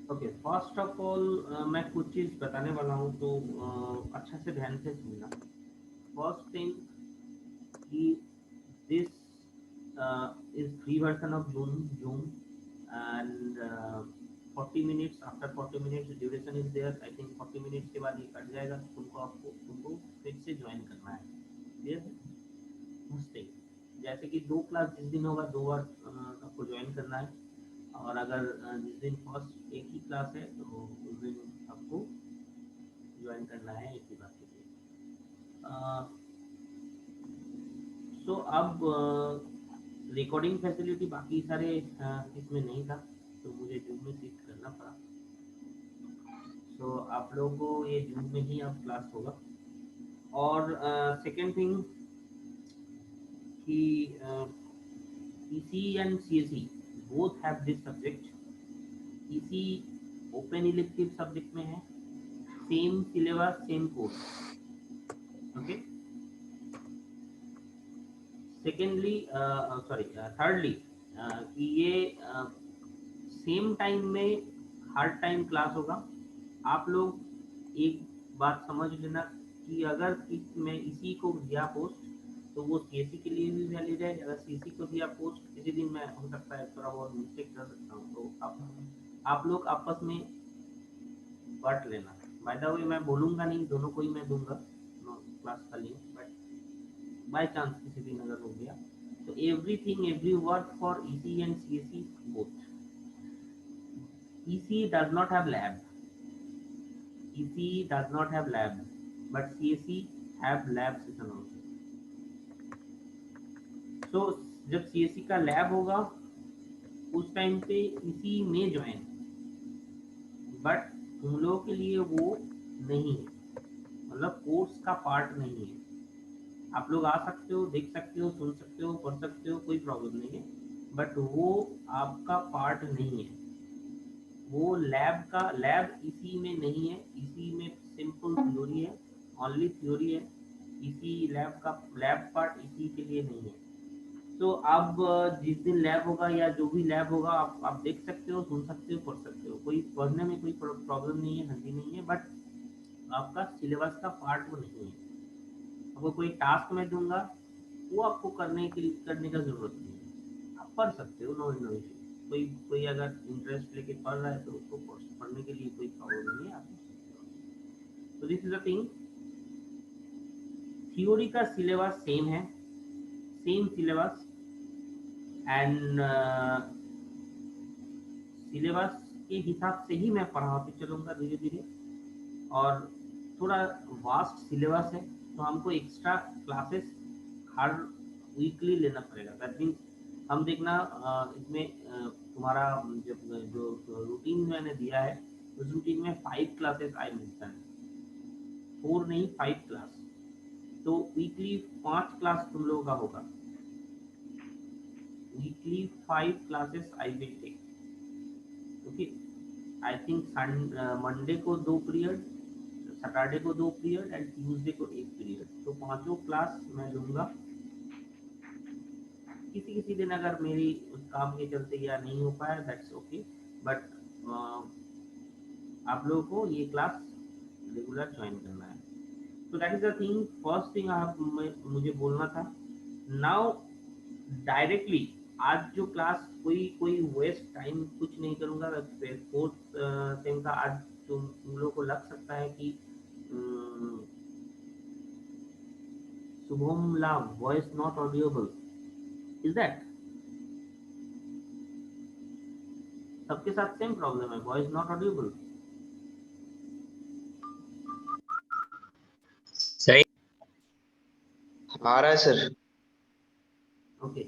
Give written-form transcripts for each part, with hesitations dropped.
Okay, first of all मैं कुछ चीज़ बताने वाला हूँ, तो अच्छा से ध्यान से सुनना। फर्स्ट थिंग कि this is free version of Zoom, and 40 minutes, after 40 minutes duration is there, I think 40 minutes के बाद ये कट जाएगा, तो तुमको फिर से ज्वाइन करना है। क्लियर है? फर्स्ट थिंग, जैसे कि दो क्लास जिस दिन होगा दो बार आपको ज्वाइन करना है, और अगर जिस दिन फर्स्ट एक ही क्लास है तो उस दिन आपको ज्वाइन करना है एक ही बार के लिए। सो अब रिकॉर्डिंग फैसिलिटी बाकी सारे इसमें नहीं था, तो मुझे जूम में शिफ्ट करना पड़ा। सो आप लोगों को ये जूम में ही अब क्लास होगा। और सेकेंड थिंग कि EC and CSE both have this subject. EC open elective subject में है, same syllabus same course. Okay, secondly sorry thirdly कि ये सेम टाइम में हर टाइम क्लास होगा। आप लोग एक बात समझ लेना कि अगर मैं इसी को दिया पोस्ट तो वो सीएससी के लिए भी वैलिड है। अगर सीएससी को दिया पोस्ट किसी दिन मैं हो सकता है थोड़ा बहुत मिस्टेक कर सकता हूँ, तो आप लोग आपस में बांट लेना। बाय द वे मैं बोलूँगा नहीं, दोनों को ही मैं दूंगा क्लास का लिंक, बट बाय चांस किसी दिन अगर हो गया तो everything every work for EC and CSC both. EC does not have lab. EC does not have lab, but CSE have lab session also. So जब CSE का lab होगा उस टाइम पे इसी में ज्वाइन, बट तुम लोगों के लिए वो नहीं है, मतलब कोर्स का पार्ट नहीं है। आप लोग आ सकते हो, देख सकते हो, सुन सकते हो, पढ़ सकते हो, कोई प्रॉब्लम नहीं है, बट वो आपका पार्ट नहीं है। वो लैब इसी में नहीं है, इसी में सिंपल थ्योरी है, ओनली थ्योरी है। इसी लैब का लैब पार्ट इसी के लिए नहीं है। तो अब जिस दिन लैब होगा या जो भी लैब होगा आप देख सकते हो, सुन सकते हो, पढ़ सकते हो, कोई पढ़ने में कोई प्रॉब्लम नहीं है, हंसी नहीं है, बट आपका सिलेबस का पार्ट वो नहीं है। आपको कोई टास्क मैं दूंगा, वो आपको करने का जरूरत नहीं है। आप पढ़ सकते हो, नो इशू। कोई कोई अगर इंटरेस्ट लेके पढ़ रहा है तो उसको पढ़ने के लिए कोई प्रॉब्लम नहीं है, आप पढ़ सकते हो। तो this is the thing, theory का सिलेबस सेम है, सेम सिलेबस, एंड सिलेबस के हिसाब से ही मैं पढ़ाते चलूँगा धीरे धीरे। और थोड़ा वास्ट सिलेबस है, तो हमको एक्स्ट्रा क्लासेस हर वीकली लेना पड़ेगा। दैट मीन्स हम देखना इसमें तुम्हारा जब जो रूटीन मैंने दिया है उस रूटीन में 5 क्लासेस आई मेंशन, 4 नहीं 5 क्लास। तो वीकली 5 क्लास तुम लोगों का होगा, weekly 5 classes I will take. Okay, I think Monday को 2 पीरियड, सैटरडे को 2 पीरियड एंड ट्यूसडे को 1 पीरियड, तो पांचों क्लास मैं लूंगा। किसी किसी दिन अगर मेरी उस काम के चलते या नहीं हो पाया, दैट्स ओके, बट आप लोगों को ये क्लास रेगुलर ज्वाइन करना है। तो that is the thing, first thing आप मुझे बोलना था। नाउ डायरेक्टली आज जो क्लास, कोई कोई वेस्ट टाइम कुछ नहीं करूंगा। फोर्थ सेम का आज तुम लोगों को लग सकता है कि शुभम लाभ voice not audible, is that सबके साथ सेम प्रॉब्लम है, वॉइस नॉट ऑडियोबल? सही आ रहा है सर। ओके,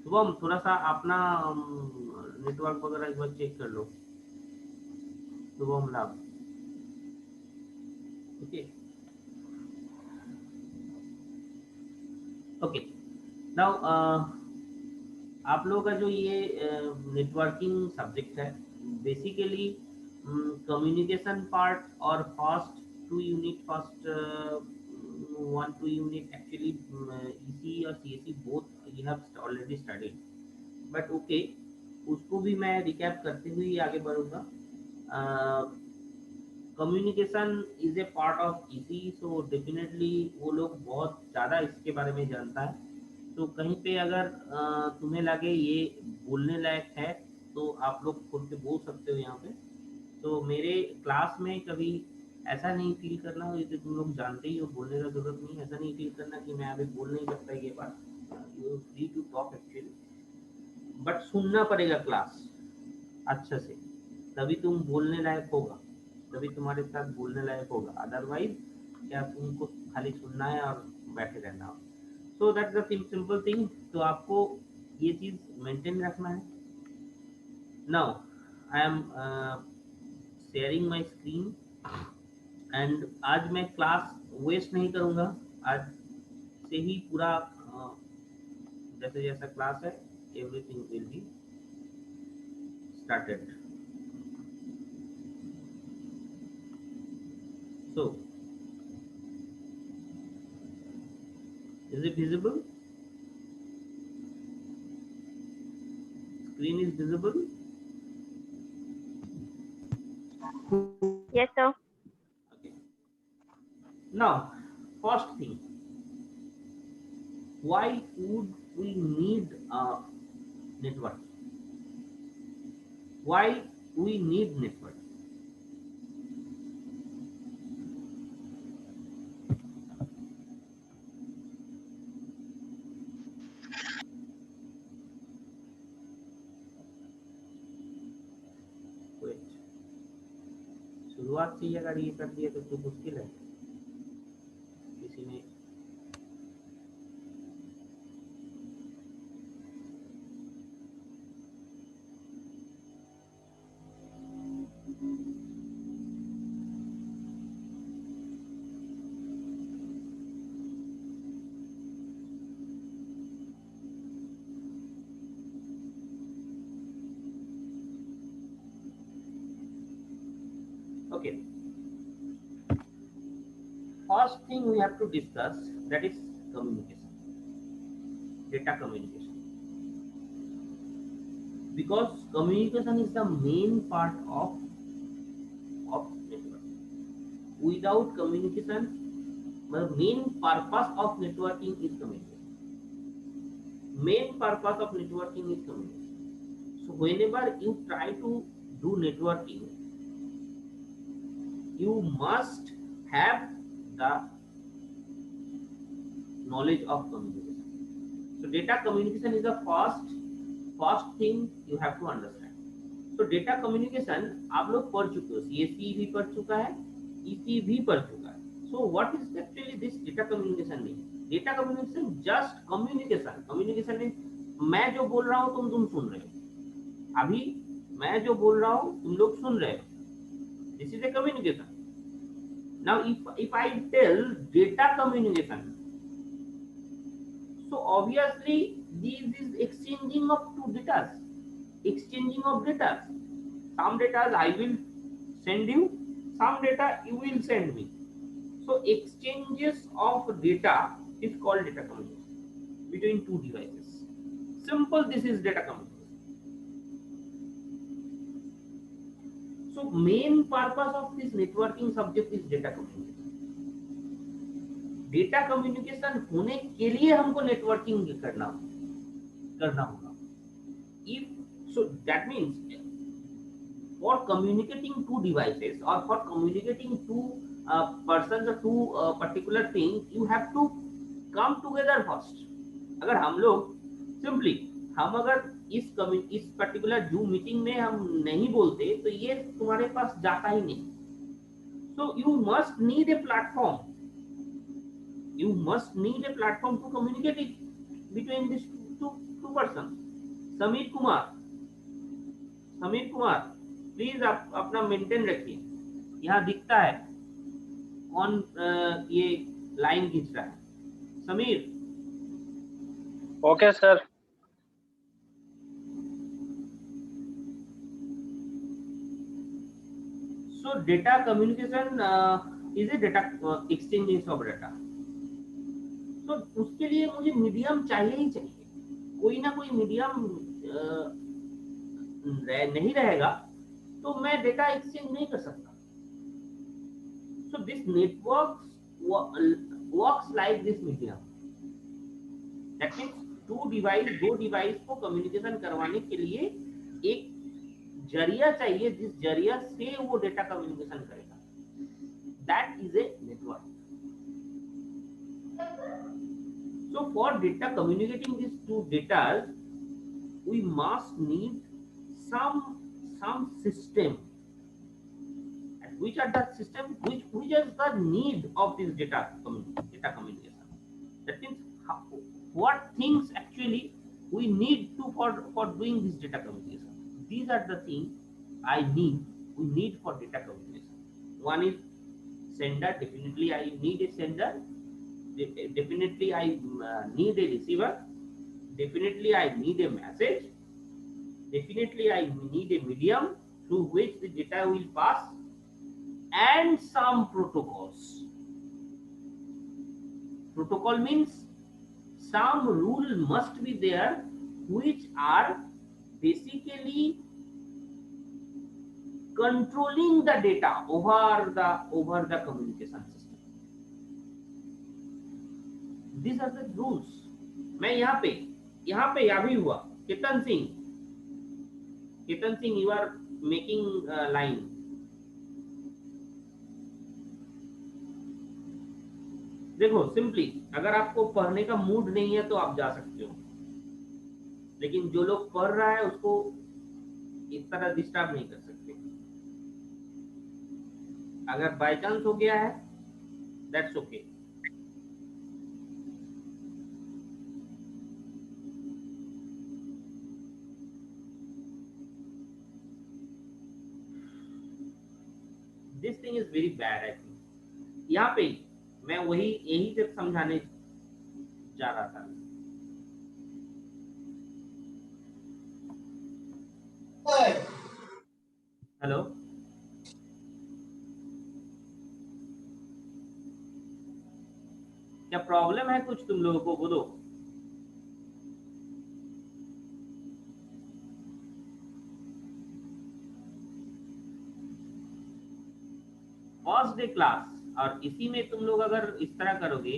शुभम थोड़ा सा अपना नेटवर्क वगैरह एक बार चेक कर लो, शुभम लाभ। ओके, ओके, नाउ आप लोगों का जो ये नेटवर्किंग सब्जेक्ट है, बेसिकली कम्युनिकेशन पार्ट और first 2 unit, first 1 2 unit actually EC और CSC both you have already studied, but okay, उसको भी मैं रिकैप करते हुए आगे बढ़ूंगा। Communication is a part of EC, so definitely वो लोग बहुत ज़्यादा इसके बारे में जानता है। तो कहीं पे अगर तुम्हें लगे ये बोलने लायक है तो आप लोग खुल के बोल सकते हो यहाँ पे। तो मेरे क्लास में कभी ऐसा नहीं फील करना, ये तो तुम लोग जानते ही हो, बोलने का जरूरत नहीं, ऐसा नहीं फील करना कि मैं अभी बोल नहीं सकता ये बात। You free to talk actually, but सुनना पड़ेगा क्लास अच्छे से, तभी तुम बोलने लायक होगा, तभी तुम्हारे साथ बोलने लायक होगा। अदरवाइज क्या तुमको खाली सुनना है और बैठे रहना हो। So that's the simple thing. तो आपको ये चीज मेंटेन रखना है। Now I am sharing my screen and आज मैं क्लास वेस्ट नहीं करूंगा। आज से ही पूरा जैसे जैसा क्लास है everything will be started. So is it visible? Screen is visible? Yes, sir. Okay. Now, first thing, why would we need a network? Why we need network? Wait. शुरुआत से ही अगर ये कर दिया तो मुश्किल है। किसी ने okay. First thing we have to discuss, that is communication, data communication, because communication is the main part of network. Without communication, the main purpose of networking is communication. Main purpose of networking is communication. So whenever you try to do networking, you must have the knowledge of communication. So data communication is the first thing you have to understand. So data communication आप लोग पढ़ चुके हो, CSE भी पढ़ चुका है, EC भी पढ़ चुका है। So what is actually this data communication mean? Data communication just communication. Communication means मैं जो बोल रहा हूँ तुम सुन रहे हो, अभी मैं जो बोल रहा हूँ तुम लोग सुन रहे हो। This is a communication. Now if I tell data communication, so obviously this is exchanging of two data, exchanging of data. Some data I will send you, some data you will send me. So exchanges of data is called data communication between two devices. Simple, this is data communication. So main purpose of this networking subject is data communication. Data communication होने के लिए हमको networking करना होगा। If so that means for communicating two devices और for communicating two person और to particular thing, you have to come together first. अगर हम लोग सिंपली हम अगर इस पर्टिकुलर जूम मीटिंग में हम नहीं बोलते तो ये तुम्हारे पास जाता ही नहीं। So you must need a platform, you must need a platform to communicate it between these two persons. Sameer Kumar please आप अपना मेंटेन रखिए। यहाँ दिखता है कौन ये लाइन खींच रहा है। Sameer. Okay sir. So data communication is a data exchange of data. तो उसके लिए मुझे मीडियम चाहिए ही चाहिए, कोई ना कोई मीडियम नहीं रहेगा तो मैं डेटा एक्सचेंज नहीं कर सकता. So this networks works like this medium. That means दो डिवाइस को कम्युनिकेशन करवाने के लिए एक जरिया चाहिए जिस जरिया से वो डेटा कम्युनिकेशन करेगा. That is a network. So for data communicating these two data, we must need some system. And which are the system which is the need of this data communication. That means what things actually we need to for doing this data communication. These are the things we need for data communication. One is sender. Definitely I need a sender. Definitely I need a receiver. Definitely I need a message. Definitely I need a medium through which the data will pass, and some protocols. Protocol means some rule must be there which are basically controlling the data over the communication system. These are the rules. मैं यहाँ पे या भी हुआ Ketan Singh you are making a line. देखो simply अगर आपको पढ़ने का मूड नहीं है तो आप जा सकते हो, लेकिन जो लोग पढ़ रहा है उसको इस तरह डिस्टर्ब नहीं कर सकते. अगर बाय चांस हो गया है that's okay. This thing is very bad. I think यहाँ पे मैं यही सिर्फ समझाने जा रहा था. हेलो, क्या प्रॉब्लम है कुछ तुम लोगों को बोलो. फर्स्ट डे क्लास और इसी में तुम लोग अगर इस तरह करोगे.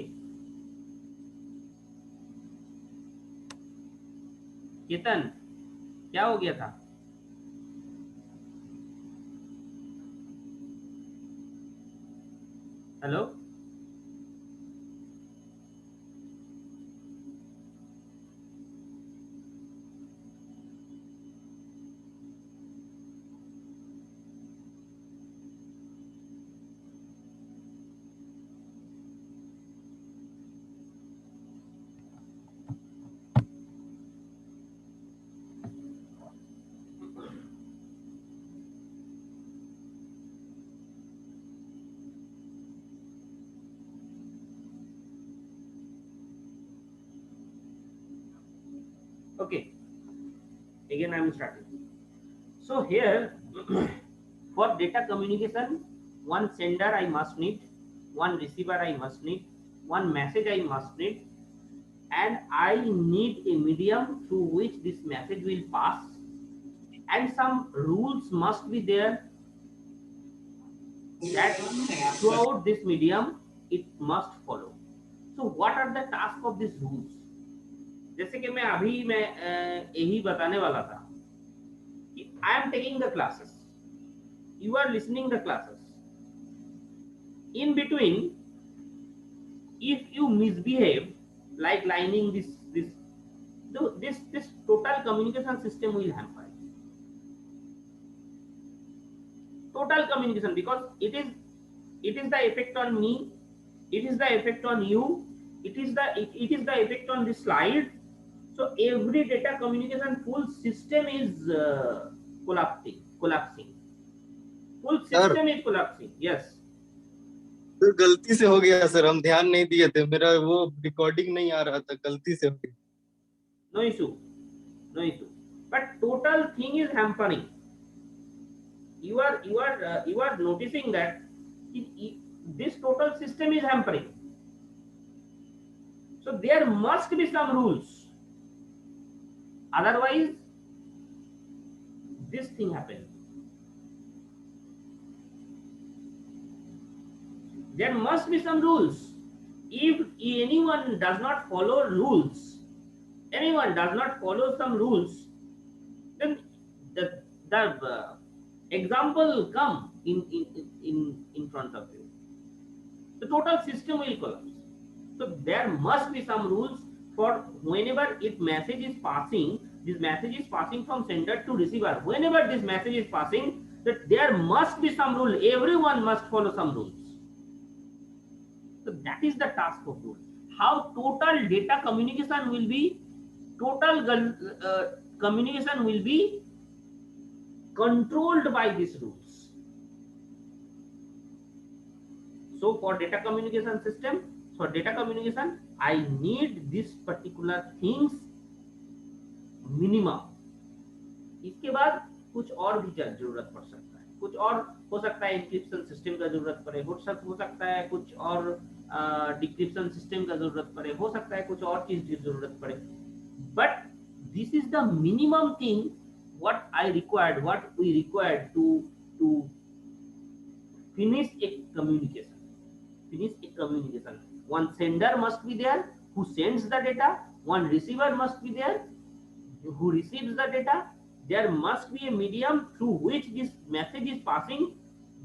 केतन क्या हो गया था? Hello, okay, again I am starting. So here for data communication, one sender I must need, one receiver I must need, one message I must need, and I need a medium through which this message will pass, and some rules must be there that throughout this medium it must follow. So what are the tasks of these rules? जैसे कि मैं यही बताने वाला था कि I am taking the classes, you are listening the classes. In between, if you misbehave, like lining this total communication system will hamper. Total communication, because it is the effect on me, it is the effect on you, it is the effect on this slide. So every data communication full system is collapsing. Full system is collapsing. Yes. तो गलती से हो गया sir, हम ध्यान नहीं दिए थे, मेरा वो रिकॉर्डिंग नहीं आ रहा था, गलती से हो गया. No issue. But total thing is hampering. You are noticing that this total system is hampering. So there must be some rules. Otherwise, this thing happens. There must be some rules. If anyone does not follow rules, anyone does not follow some rules, then the example will come in front of you. The total system will collapse. So there must be some rules for whenever if message is passing, this message is passing from sender to receiver. Whenever this message is passing, that there must be some rule. Everyone must follow some rules. So that is the task of rule. How total data communication will be, communication will be controlled by these rules. So for data communication system, for data communication, I need this particular things minimum. इसके बाद कुछ और भी जरूरत पड़ सकता है, कुछ और हो सकता है, एन्क्रिप्शन सिस्टम का जरूरत पड़े, हो सकता है कुछ और डिक्रिप्शन सिस्टम का जरूरत पड़े, हो सकता है कुछ और चीज की जरूरत पड़े. But this is the minimum thing what I required, what we required to finish a communication. Finish a communication. One sender must be there who sends the data. One receiver must be there who receives the data. There must be a medium through which this message is passing.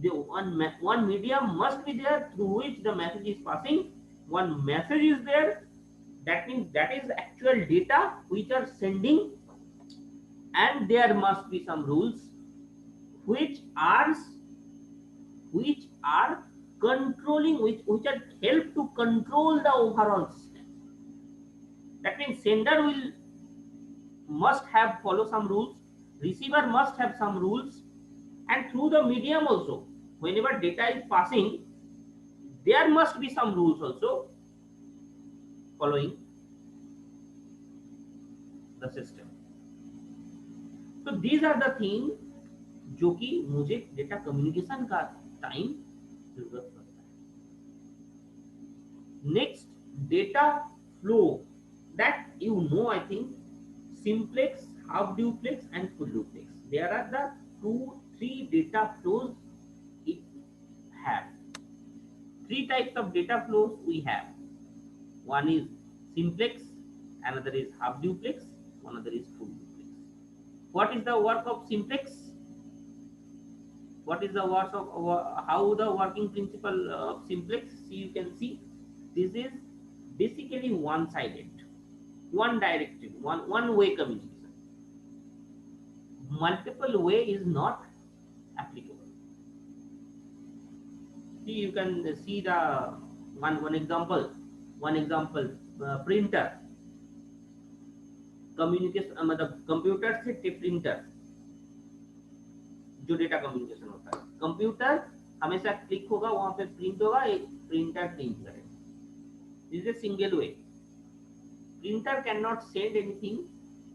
The one medium must be there through which the message is passing. One message is there. That means that is actual data which are sending. And there must be some rules which are controlling, which are help to control the overall system. That means sender must have follow some rules, receiver must have some rules, and through the medium also, whenever data is passing, there must be some rules also following the system. तो these are the thing जो कि मुझे data communication का time जरूरत पड़ता है. Next, data flow, that you know, I think simplex, half duplex and full duplex. There are the 2-3 data flows it have. 3 types of data flows we have. One is simplex, another is half duplex, another is full duplex. What is the work of simplex? What is the work of how the working principle of simplex? See, you can see this is basically one-sided, one directive, one way communication. Multiple way is not applicable. See, you can see the one example. Printer communication, मतलब computer से printer जो data communication होता है. Computer हमेशा click होगा, वहां पे print होगा, एक प्रिंटर प्रिंट करेगा. This is a single way. Printer can not send anything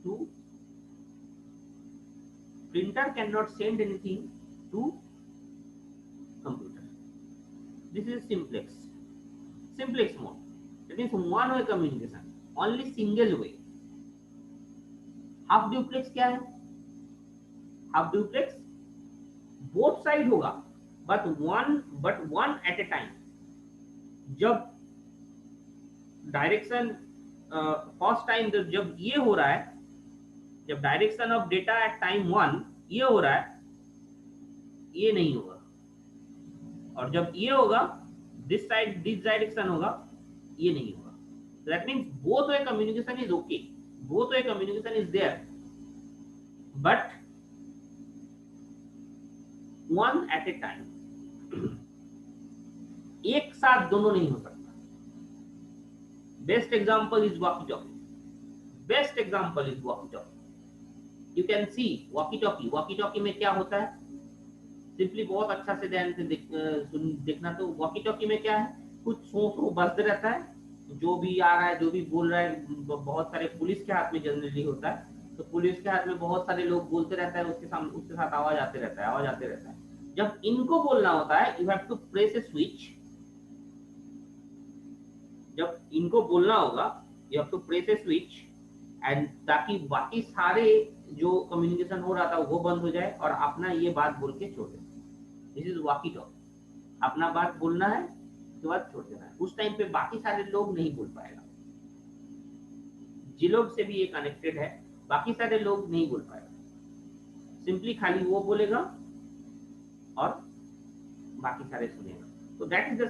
to computer. This is simplex mode. That means one way communication, only single way. Half duplex क्या है? Half duplex both side होगा, but one at a time. जब direction first time जब ये हो रहा है, जब direction of data at time 1 ये हो रहा है, ये नहीं होगा. और जब ये होगा, दिस डायरेक्शन होगा, ये नहीं होगा. That means both way communication is okay, both way communication is there, but one at a time. एक साथ दोनों नहीं हो सकता. Best example is walkie talkie. You can see walkie talkie में क्या होता है. सिंपली बहुत अच्छा से ध्यान से देखना. तो वॉकी टॉकी में क्या है, कुछ सो बजते रहता है, जो भी आ रहा है, जो भी बोल रहा है. बहुत सारे पुलिस के हाथ में जनरली होता है, तो पुलिस के हाथ में बहुत सारे लोग बोलते रहता है, उसके साथ आवाज आते रहता है. जब इनको बोलना होता है, you have to press a switch. जब इनको बोलना होगा, you have to press a switch, and ताकि बाकी सारे जो कम्युनिकेशन हो रहा था वो बंद हो जाए और अपना ये बात बोल के छोड़ दे. This is walkie talkie. अपना बात बोलना है, उसके बाद छोड़ देना है। उस टाइम पे बाकी सारे लोग नहीं बोल पाएगा। जिन लोग से भी ये कनेक्टेड है, बाकी सारे लोग नहीं बोल पाएगा, सिंपली खाली वो बोलेगा और बाकी सारे सुनेगा। So that is the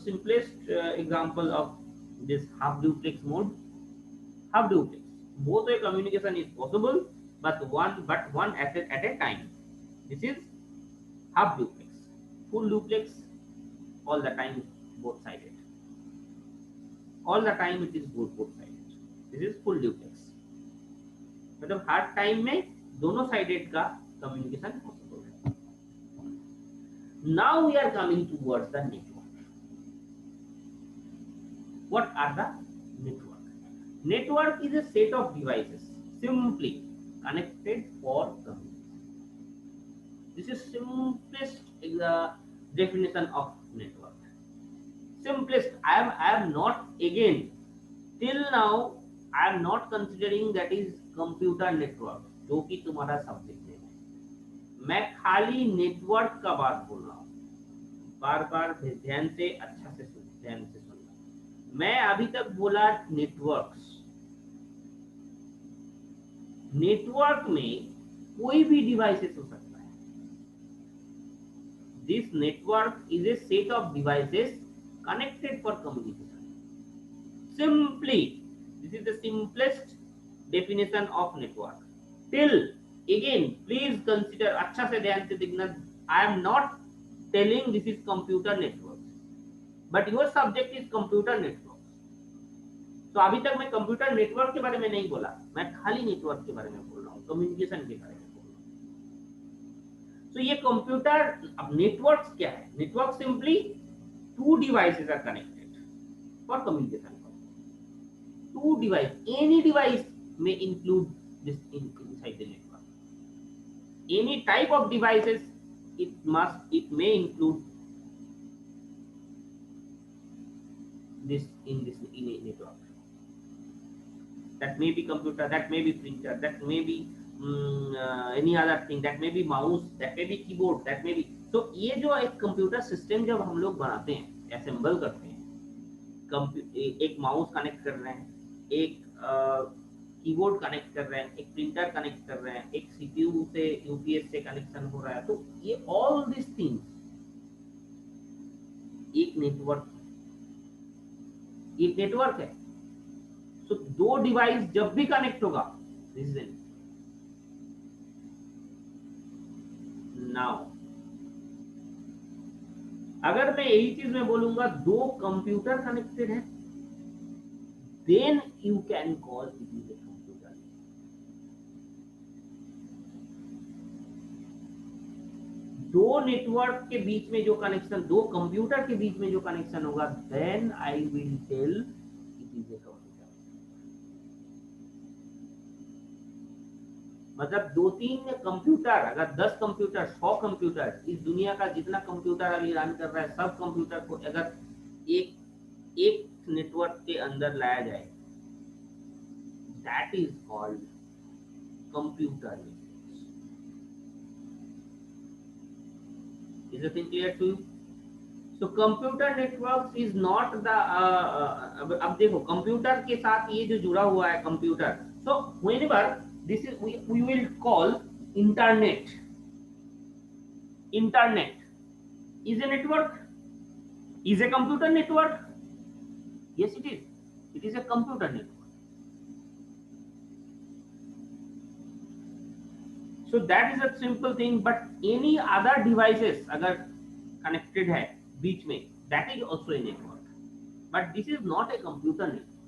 simplest example of this half duplex mode. Half duplex, both way communication is possible, but one at a time. This is half duplex. Full duplex, all the time both sided. All the time it is both sided. This is full duplex. मतलब हर time में दोनों sided का communication possible है। Now we are coming towards the network. What are the network? Network is a set of devices simply connected for communication. This is simplest definition of network. Simplest. I am not, again, till now I am not considering that is computer network, जो कि तुम्हारा subject है। मैं खाली network का बात बोल रहा हूँ, बार बार ध्यान से, अच्छा से ध्यान से सुनना। मैं अभी तक बोला नेटवर्क्स। नेटवर्क में कोई भी डिवाइसेस हो सकता है। This network is a set of devices connected for communication. Simply, this is the simplest definition of network. Till, again, please consider, अच्छा से ध्यान से देखना, I am not telling this is computer network, but your subject is computer network. तो अभी तक मैं computer network के बारे में नहीं बोला, मैं खाली नेटवर्क के बारे में बोल रहा हूँ, कम्युनिकेशन के बारे में बोल रहा हूँ। तो ये कंप्यूटर, अब नेटवर्क क्या है? Network simply two devices are connected for communication. Two device, any device may include this inside the network. Any type of devices, it may include this in a network. That may be computer, that may be printer, that may be any other thing, that may be mouse, that may be keyboard, that may be. तो ये जो एक computer system जब हम लोग बनाते हैं, assemble करते हैं, एक माउस कनेक्ट कर रहे हैं, एक कीबोर्ड कनेक्ट कर रहे हैं, एक प्रिंटर कनेक्ट कर रहे हैं, एक सीपीयू से यूपीएस से कनेक्शन हो रहा है, तो ये ऑल दिस थिंग्स एक नेटवर्क है। तो दो डिवाइस जब भी कनेक्ट होगा, दिस इज नाउ, अगर मैं यही चीज में बोलूंगा दो कंप्यूटर कनेक्टेड है, then you can call it is a computer. दो नेटवर्क के बीच में जो कनेक्शन, दो कंप्यूटर के बीच में जो कनेक्शन होगा, then I will tell it is a computer. मतलब 2-3 कंप्यूटर, अगर 10 कंप्यूटर, 100 कंप्यूटर, इस दुनिया का जितना कंप्यूटर अभी रन कर रहा है, सब कंप्यूटर को अगर एक नेटवर्क के अंदर लाया जाए, that is called computer network. Is it clear to you? So computer network is not the, अब देखो कंप्यूटर के साथ ये जो जुड़ा हुआ है computer, so whenever this is we will call internet. Internet is a network, is a computer network. Yes, it is. It is a computer network. So that is a simple thing. But any other devices अगर connected है बीच में, that is also a network. But this is not a computer network.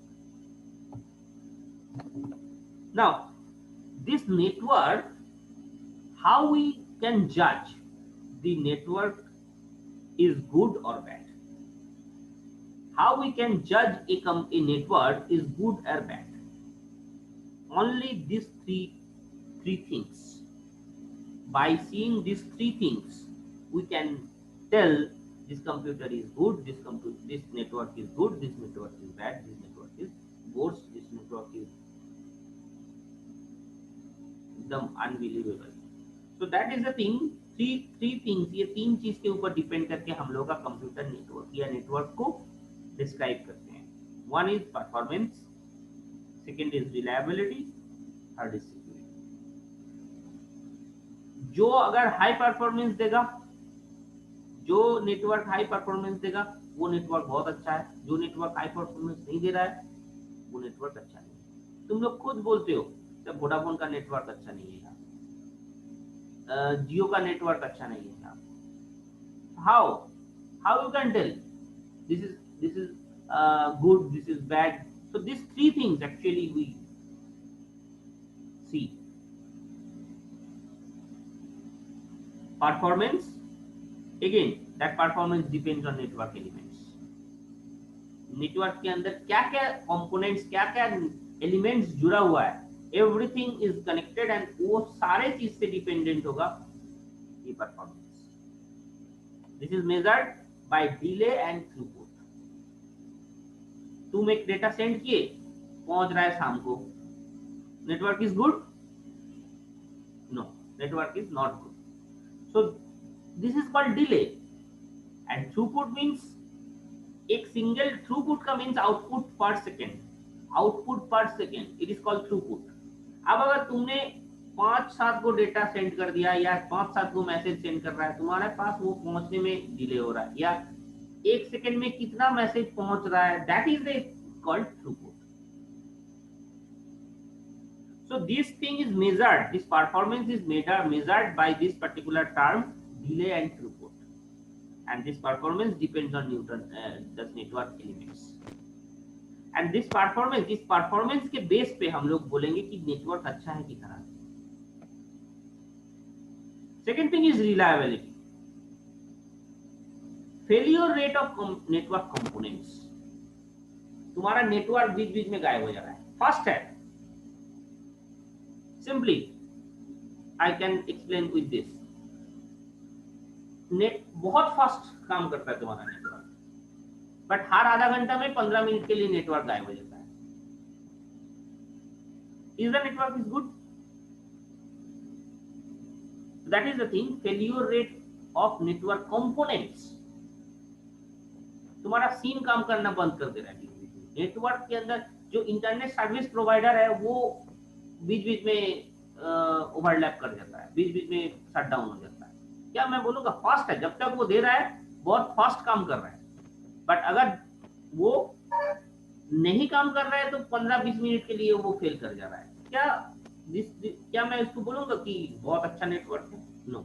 Now, this network, how we can judge the network is good or bad? How we can judge a network is good or bad? Only these three things. By seeing these three things, we can tell this computer is good, this network is good, this network is bad, this network is worse, this network is एकदम unbelievable. So that is the thing. Three things, ये तीन चीज के ऊपर depend करके हम लोग का कंप्यूटर नेटवर्क या नेटवर्क को डिस्क्राइब करते हैं. One is performance, second is reliability, third is security. जो अगर हाई परफॉर्मेंस देगा, जो नेटवर्क हाई परफॉर्मेंस देगा वो नेटवर्क बहुत अच्छा है. जो नेटवर्क हाई परफॉर्मेंस नहीं दे रहा है वो नेटवर्क अच्छा नहीं है. तुम लोग खुद बोलते हो जब वोडाफोन का नेटवर्क अच्छा नहीं है, जियो का नेटवर्क अच्छा नहीं है. How you can tell this is good, this is bad? So these three things actually we see. Performance, again that performance depends on network elements. Network के अंदर क्या क्या कंपोनेंट्स, क्या क्या एलिमेंट्स जुड़ा हुआ है, एवरीथिंग इज कनेक्टेड एंड वो सारे चीज से डिपेंडेंट होगा ये performance. This is measured by delay and throughput. तुम एक डेटा सेंड किए, पहुंच रहा है शाम को, network is good? No, network is not good. So this is called delay. And throughput means एक सिंगल थ्रूपुट का means output per second, output per second, it is called throughput. अब अगर तुमने 5-7 को डेटा सेंड कर दिया या 5-7 को मैसेज सेंड कर रहा है, तुम्हारे पास वो पहुंचने में डिले हो रहा है, या 1 सेकेंड में कितना मैसेज पहुंच रहा है, that is called throughput. So this thing is measured, this performance is measured by this particular term, delay and throughput. And this performance depends on the network elements. And this performance के base पे हम लोग बोलेंगे कि network अच्छा है कि खराब. Second thing is reliability. Failure rate of network components. तुम्हारा नेटवर्क बीच बीच में गायब हो जा रहा है. फर्स्ट है, simply I can explain with this. Net बहुत फास्ट काम करता है तुम्हारा नेटवर्क, बट हर आधा घंटा में 15 मिनट के लिए नेटवर्क गायब हो जाता है. Is the network is good? That is the thing. Failure rate of network components. तुम्हारा सीन काम करना बंद कर दे रहा है. नेटवर्क के अंदर जो इंटरनेट सर्विस प्रोवाइडर है वो बीच बीच में ओवरलैप कर जाता है, बीच बीच में शट डाउन हो जाता है. क्या मैं बोलूंगा फास्ट है, जब तक वो दे रहा है बहुत फास्ट काम कर रहा है, बट अगर वो नहीं काम कर रहा है तो 15-20 मिनट के लिए वो फेल कर जा रहा है. क्या मैं इसको बोलूंगा कि बहुत अच्छा नेटवर्क है? No.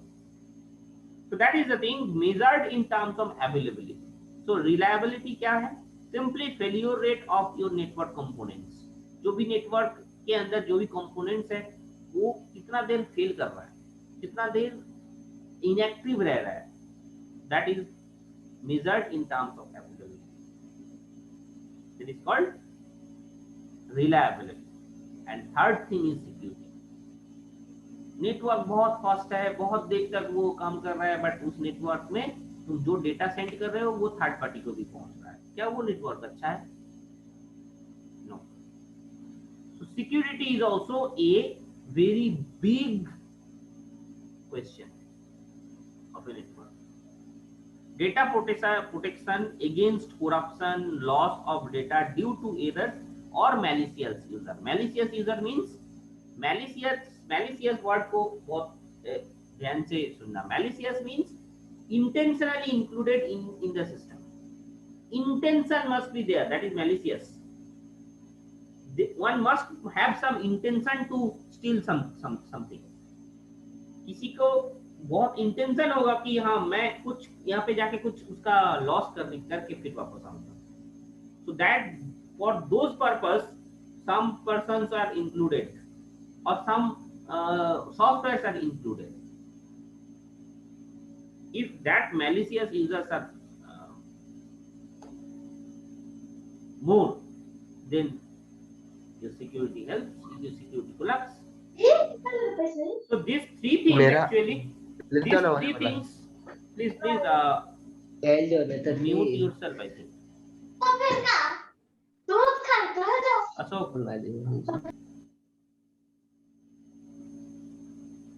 So that is the thing measured in terms of availability. So reliability क्या है? Simply failure rate of your network components. जो भी नेटवर्क के अंदर जो भी कंपोनेंट्स है वो कितना देर फेल कर रहा है, कितना देर इनएक्टिव रह रहा है, that is measured in terms of availability. It is called reliability. And third thing is security. Network बहुत फास्ट है, बहुत देर तक वो काम कर रहा है, बट उस नेटवर्क में तुम जो डेटा सेंड कर रहे हो वो थर्ड पार्टी को भी पहुंच रहा है. क्या वो नेटवर्क अच्छा है? No. So security is also a very big question of a network. Data protection against corruption, loss of data due to errors or malicious user. Malicious user means malicious word को बहुत ध्यान से सुनना. Malicious means intentionally included in the system. Intention must be there, that is malicious. One must have some intention to steal something. किसी को बहुत intention होगा कि हाँ मैं कुछ यहाँ पे जाके कुछ उसका लॉस करके फिर वापस आऊंगा. So that for those purpose some persons are included or some softwares are included. If that malicious users are more, then your security helps, your security collapse. So these three things actually, these three things, please mute yourself, I think. Ashok.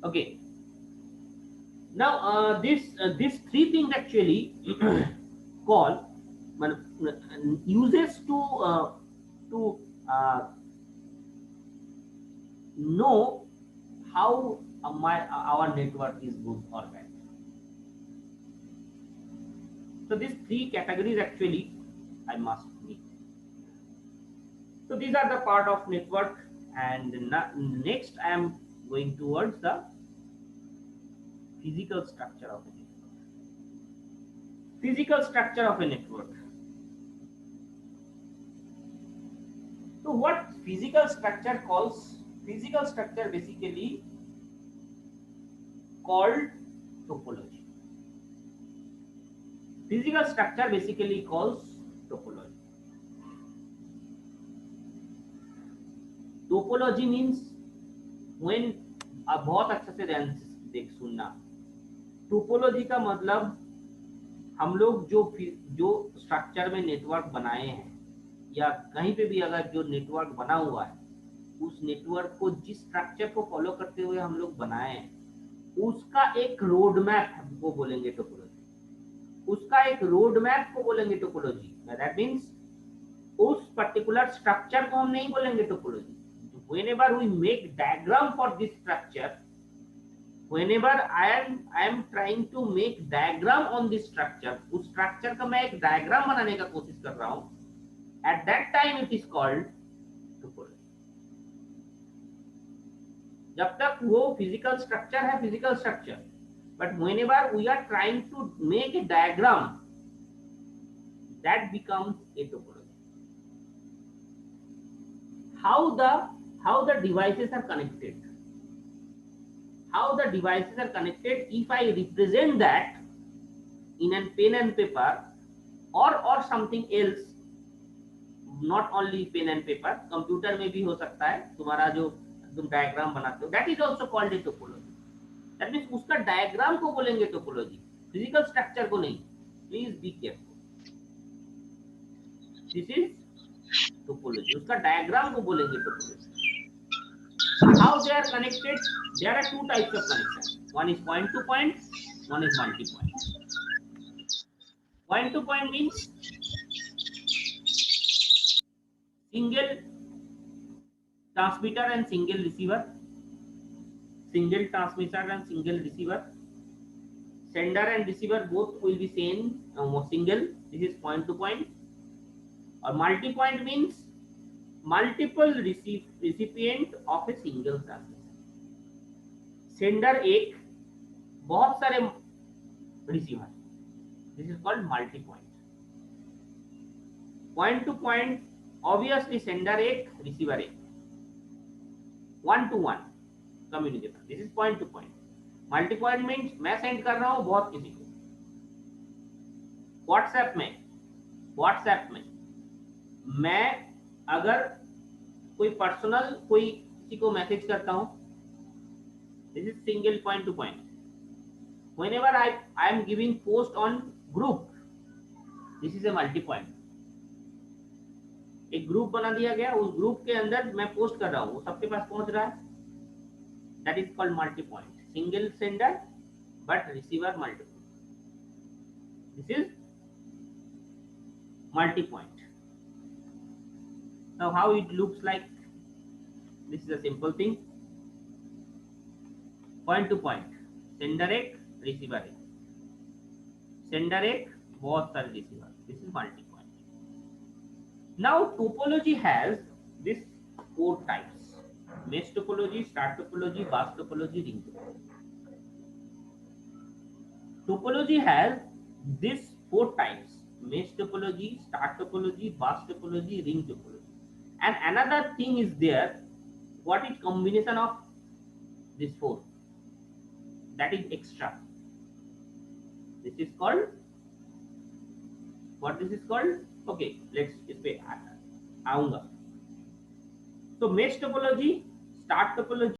Okay. Now this three things actually call uses to uh, know how our network is good or bad. So these three categories actually I must meet. So these are the part of network, and next I am going towards the physical structure of a network. Physical structure of a network. So what physical structure calls? Physical structure basically called topology. Physical structure basically calls topology. Topology means when अब बहुत अच्छे से ध्यान से देख सुनना. Topology का मतलब हम लोग जो स्ट्रक्चर में नेटवर्क बनाए हैं या कहीं पे भी अगर जो नेटवर्क बना हुआ है उस नेटवर्क को जिस स्ट्रक्चर को फॉलो करते हुए हम लोग बनाए हैं उसका एक रोड मैप को बोलेंगे टोपोलॉजी. उसका एक रोड मैप को बोलेंगे टोपोलॉजी. दैट मींस उस पर्टिकुलर स्ट्रक्चर को हम नहीं बोलेंगे topology. Whenever we make diagram for this structure, whenever I am trying to make diagram on this structure, उस structure का मैं एक diagram बनाने का कोशिश कर रहा हूँ, at that time it is called topology. जब तक वो physical structure है physical structure, but whenever we are trying to make a diagram, that becomes a topology. How the devices are connected. How the devices are connected if I represent that in a pen and paper or something else, not only pen and paper, computer में भी हो सकता है तुम्हारा जो तुम diagram बनाते हो, that is also called a topology. That means उसका डायग्राम को बोलेंगे टोपोलॉजी, फिजिकल स्ट्रक्चर को नहीं. Please be careful. This is topology. उसका डायग्राम को बोलेंगे topology. How they are connected? There are two types of connection. One is point to point, one is multi-point. Point to point means single transmitter and single receiver. Single transmitter and single receiver. Sender and receiver both will be same single. This is point to point. Or multi-point means multiple recipient of a single transmission. Sender एक, बहुत सारे receiver. This is called multi point. Point two point obviously sender एक receiver एक, one two one communication. This is point two point. Multi point means मैं send कर रहा हूं बहुत किसी को. व्हाट्सएप में मैं अगर कोई पर्सनल कोई किसी को मैसेज करता हूं, this is single point two point. whenever I am giving post on group, this is a multi point. एक ग्रुप बना दिया गया, उस ग्रुप के अंदर मैं पोस्ट कर रहा हूं, वो सबके पास पहुंच रहा है. That is called multi point. Single sender but receiver multiple. This is multi point. Now how it looks like, this is a simple thing. Point to point, sender एक receiver एक, sender एक बहुत सारे receiver. This is multi point. Now topology has this 4 types: mesh topology, star topology, bus topology, ring topology. Topology has this 4 types: mesh topology, star topology, bus topology, ring topology. And another thing is there, what is combination of these 4? That is extra. This is called, what this is called? Okay, let's इस पे आऊंगा. So mesh topology, star topology,